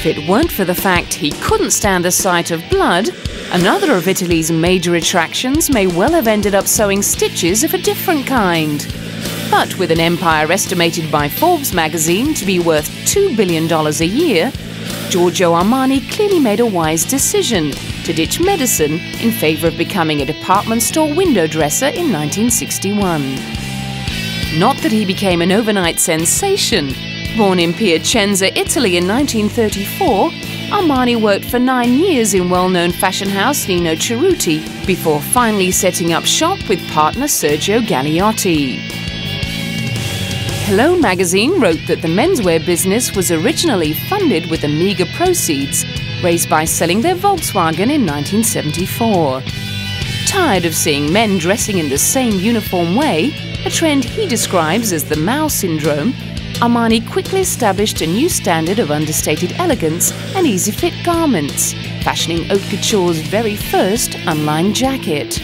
If it weren't for the fact he couldn't stand the sight of blood, another of Italy's major attractions may well have ended up sewing stitches of a different kind. But with an empire estimated by Forbes magazine to be worth $2 billion a year, Giorgio Armani clearly made a wise decision to ditch medicine in favour of becoming a department store window dresser in 1961. Not that he became an overnight sensation. Born in Piacenza, Italy in 1934, Armani worked for 9 years in well-known fashion house Nino Cerruti before finally setting up shop with partner Sergio Gagliotti. Hello magazine wrote that the menswear business was originally funded with the meagre proceeds raised by selling their Volkswagen in 1974. Tired of seeing men dressing in the same uniform way, a trend he describes as the Mao syndrome, Armani quickly established a new standard of understated elegance and easy-fit garments, fashioning haute couture's very first unlined jacket.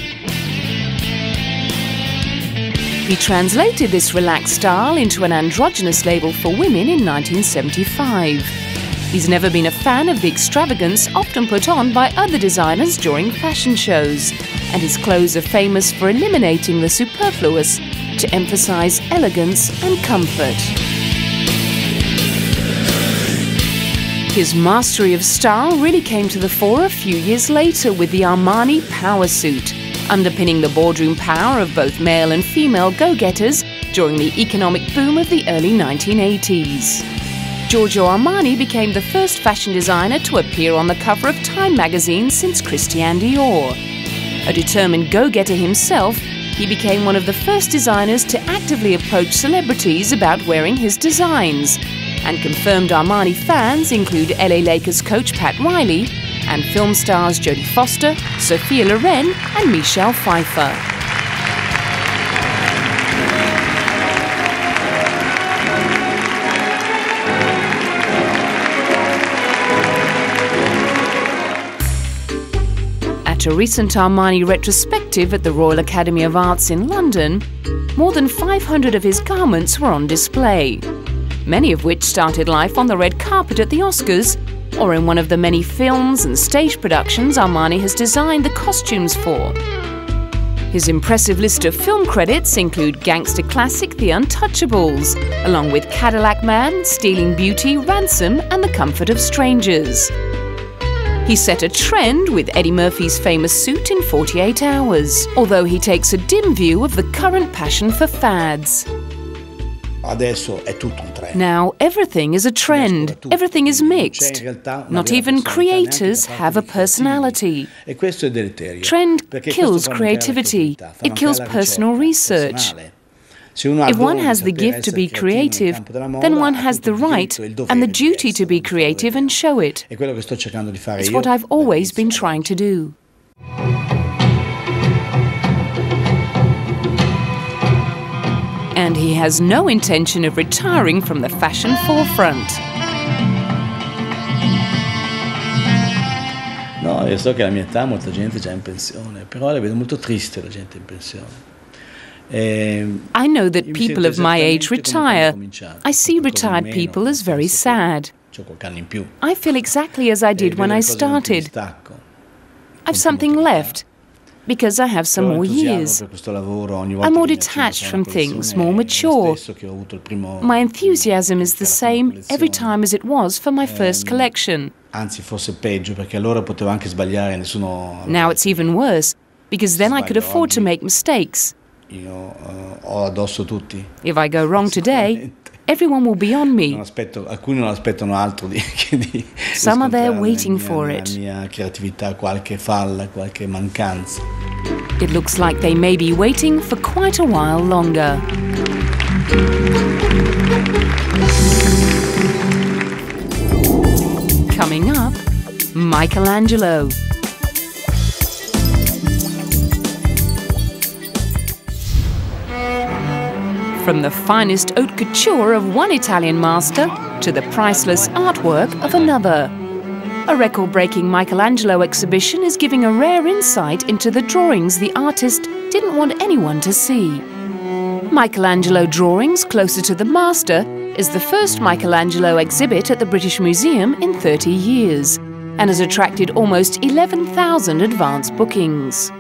He translated this relaxed style into an androgynous label for women in 1975. He's never been a fan of the extravagance often put on by other designers during fashion shows, and his clothes are famous for eliminating the superfluous to emphasize elegance and comfort. His mastery of style really came to the fore a few years later with the Armani Power Suit, underpinning the boardroom power of both male and female go-getters during the economic boom of the early 1980s. Giorgio Armani became the first fashion designer to appear on the cover of Time magazine since Christian Dior. A determined go-getter himself, he became one of the first designers to actively approach celebrities about wearing his designs, and confirmed Armani fans include LA Lakers coach Pat Riley and film stars Jodie Foster, Sophia Loren and Michelle Pfeiffer. At a recent Armani retrospective at the Royal Academy of Arts in London, more than 500 of his garments were on display, many of which started life on the red carpet at the Oscars or in one of the many films and stage productions Armani has designed the costumes for. His impressive list of film credits include gangster classic The Untouchables, along with Cadillac Man, Stealing Beauty, Ransom and The Comfort of Strangers. He set a trend with Eddie Murphy's famous suit in 48 hours, although he takes a dim view of the current passion for fads. Now everything is a trend, everything is mixed. Not even creators have a personality. Trend kills creativity, it kills personal research. If one has the gift to be creative, then one has the right and the duty to be creative and show it. It's what I've always been trying to do. And he has no intention of retiring from the fashion forefront. No, io so che alla mia età molta gente è già in pensione, però la vedo molto triste la gente in pensione. I know that people of my age retire. I see retired people as very sad. I feel exactly as I did when I started. I've something left, because I have some more years. I'm more detached from things, more mature. My enthusiasm is the same every time as it was for my first collection. Now it's even worse, because then I could afford to make mistakes. If I go wrong today, everyone will be on me. Some are there waiting for it. It looks like they may be waiting for quite a while longer. Coming up, Michelangelo. From the finest haute couture of one Italian master to the priceless artwork of another. A record-breaking Michelangelo exhibition is giving a rare insight into the drawings the artist didn't want anyone to see. Michelangelo Drawings Closer to the Master is the first Michelangelo exhibit at the British Museum in 30 years and has attracted almost 11,000 advance bookings.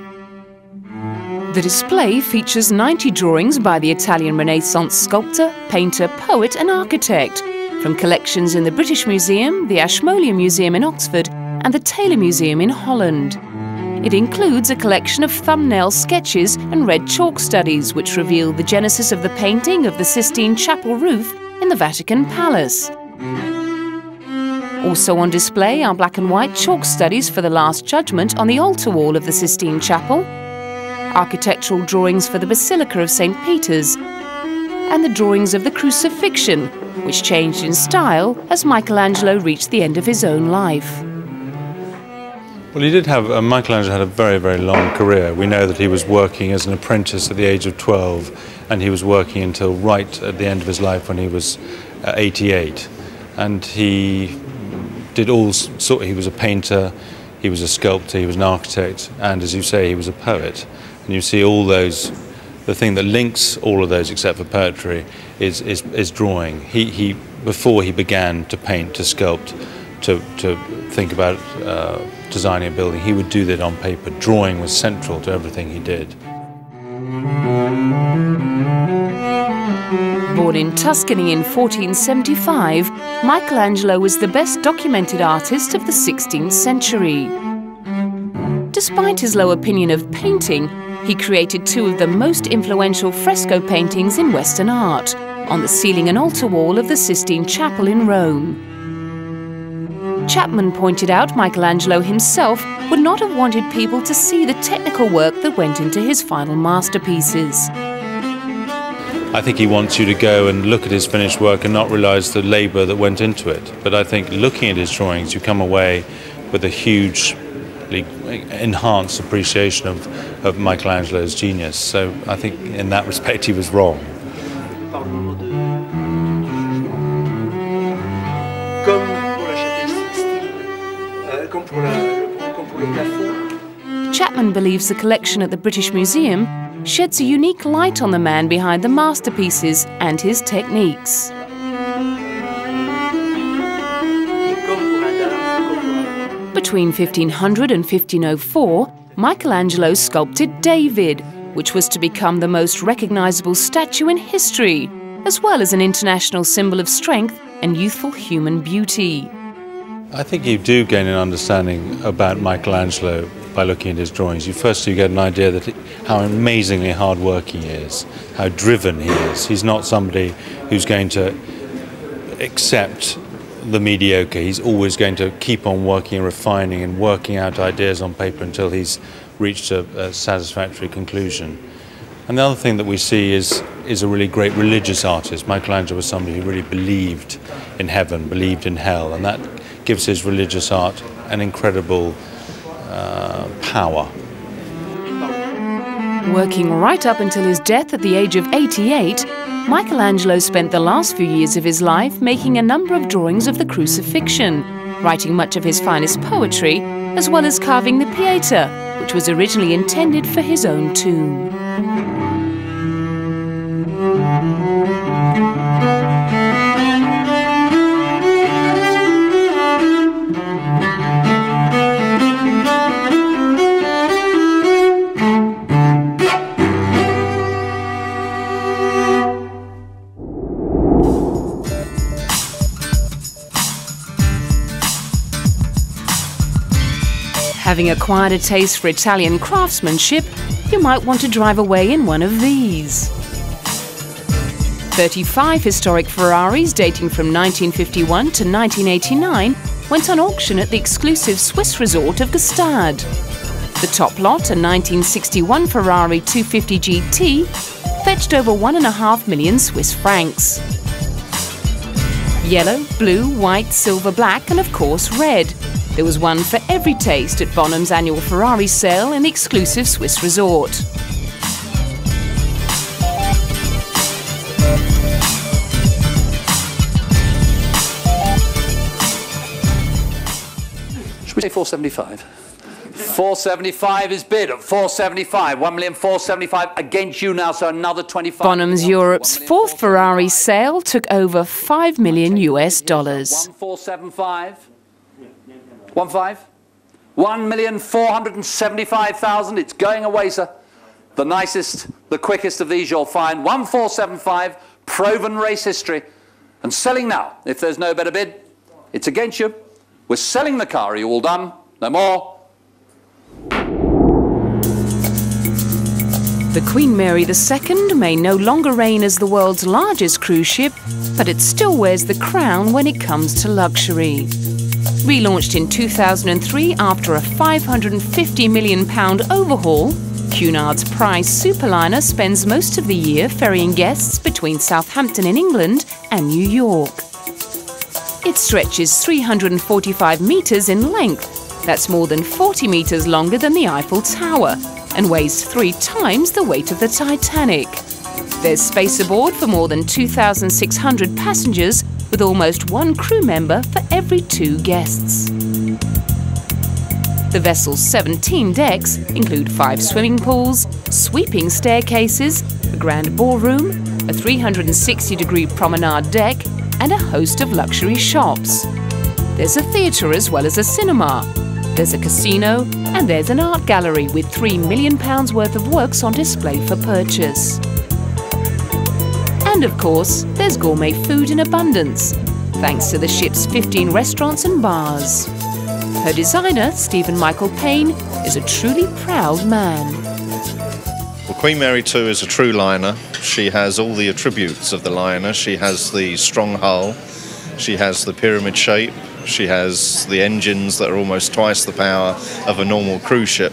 The display features 90 drawings by the Italian Renaissance sculptor, painter, poet and architect from collections in the British Museum, the Ashmolean Museum in Oxford and the Taylor Museum in Holland. It includes a collection of thumbnail sketches and red chalk studies which reveal the genesis of the painting of the Sistine Chapel roof in the Vatican Palace. Also on display are black and white chalk studies for the Last Judgment on the altar wall of the Sistine Chapel, architectural drawings for the Basilica of St. Peter's, and the drawings of the Crucifixion, which changed in style as Michelangelo reached the end of his own life. Well, Michelangelo had a very, very long career. We know that he was working as an apprentice at the age of 12, and he was working until right at the end of his life when he was 88. And he did he was a painter, he was a sculptor, he was an architect, and as you say, he was a poet. And you see all those, the thing that links all of those except for poetry is drawing. Before he began to paint, to sculpt, to think about designing a building, he would do that on paper. Drawing was central to everything he did. Born in Tuscany in 1475, Michelangelo was the best documented artist of the 16th century. Despite his low opinion of painting, he created two of the most influential fresco paintings in Western art, on the ceiling and altar wall of the Sistine Chapel in Rome. Chapman pointed out Michelangelo himself would not have wanted people to see the technical work that went into his final masterpieces. I think he wants you to go and look at his finished work and not realise the labour that went into it. But I think looking at his drawings, you come away with a hugely enhanced appreciation of Michelangelo's genius. So I think in that respect he was wrong. Chapman believes the collection at the British Museum sheds a unique light on the man behind the masterpieces and his techniques. Between 1500 and 1504, Michelangelo sculpted David, which was to become the most recognisable statue in history, as well as an international symbol of strength and youthful human beauty. I think you do gain an understanding about Michelangelo by looking at his drawings. You get an idea that how amazingly hard-working he is, how driven he is. He's not somebody who's going to accept the mediocre. He's always going to keep on working and refining and working out ideas on paper until he's reached a satisfactory conclusion. And the other thing that we see is a really great religious artist. Michelangelo was somebody who really believed in heaven, believed in hell, and that gives his religious art an incredible power. Working right up until his death at the age of 88, Michelangelo spent the last few years of his life making a number of drawings of the Crucifixion, writing much of his finest poetry, as well as carving the Pieta, which was originally intended for his own tomb. Having acquired a taste for Italian craftsmanship, you might want to drive away in one of these. 35 historic Ferraris dating from 1951 to 1989 went on auction at the exclusive Swiss resort of Gstaad. The top lot, a 1961 Ferrari 250 GT, fetched over 1.5 million Swiss francs. Yellow, blue, white, silver, black and of course red. There was one for every taste at Bonham's annual Ferrari sale in the exclusive Swiss resort. Should we say 475? 475 is bid at 475. 1,475,000 against you now, so another 25. Bonham's Europe's fourth Ferrari sale took over $5 million US. 1,475. 1.5. 1,475,000. It's going away, sir. The nicest, the quickest of these you'll find. 1,475. Proven race history. And selling now. If there's no better bid, it's against you. We're selling the car. Are you all done? No more. The Queen Mary II may no longer reign as the world's largest cruise ship, but it still wears the crown when it comes to luxury. Relaunched in 2003 after a £550 million overhaul, Cunard's prize superliner spends most of the year ferrying guests between Southampton in England and New York. It stretches 345 metres in length. That's more than 40 metres longer than the Eiffel Tower, and weighs 3 times the weight of the Titanic. There's space aboard for more than 2,600 passengers, with almost 1 crew member for every 2 guests. The vessel's 17 decks include 5 swimming pools, sweeping staircases, a grand ballroom, a 360-degree promenade deck, and a host of luxury shops. There's a theatre as well as a cinema. There's a casino, and there's an art gallery with £3 million worth of works on display for purchase. And of course, there's gourmet food in abundance, thanks to the ship's 15 restaurants and bars. Her designer, Stephen Michael Payne, is a truly proud man. Well, Queen Mary II is a true liner. She has all the attributes of the liner. She has the strong hull, she has the pyramid shape, she has the engines that are almost twice the power of a normal cruise ship.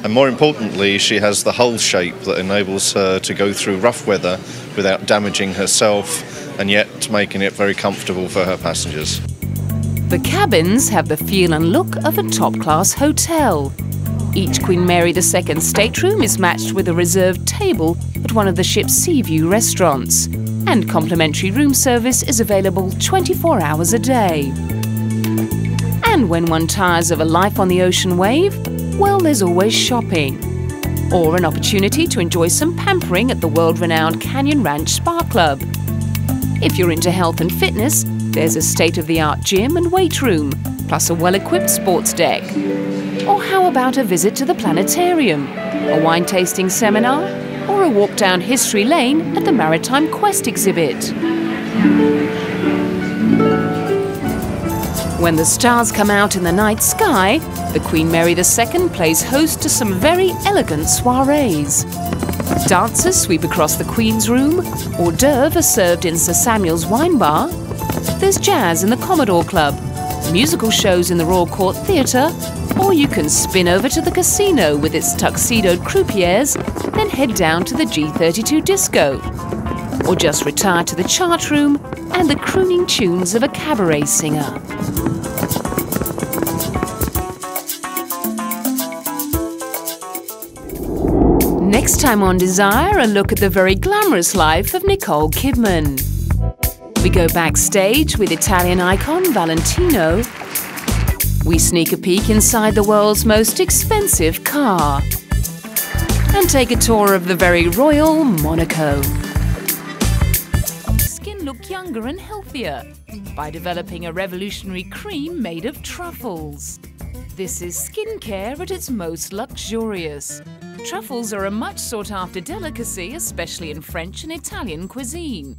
And more importantly, she has the hull shape that enables her to go through rough weather without damaging herself, and yet making it very comfortable for her passengers. The cabins have the feel and look of a top-class hotel. Each Queen Mary II stateroom is matched with a reserved table at one of the ship's Seaview restaurants, and complimentary room service is available 24 hours a day. And when one tires of a life on the ocean wave, well, there's always shopping. Or an opportunity to enjoy some pampering at the world-renowned Canyon Ranch Spa Club. If you're into health and fitness, there's a state-of-the-art gym and weight room, plus a well-equipped sports deck. Or how about a visit to the planetarium, a wine tasting seminar, or a walk down history lane at the Maritime Quest exhibit? When the stars come out in the night sky, the Queen Mary II plays host to some very elegant soirees. Dancers sweep across the Queen's Room, hors d'oeuvres are served in Sir Samuel's wine bar, there's jazz in the Commodore Club, musical shows in the Royal Court Theatre, or you can spin over to the casino with its tuxedoed croupiers, then head down to the G32 disco. Or just retire to the chart room and the crooning tunes of a cabaret singer. Next time on Desire, a look at the very glamorous life of Nicole Kidman. We go backstage with Italian icon Valentino. We sneak a peek inside the world's most expensive car. And take a tour of the very royal Monaco. Skin look younger and healthier by developing a revolutionary cream made of truffles. This is skincare at its most luxurious. Truffles are a much sought-after delicacy, especially in French and Italian cuisine.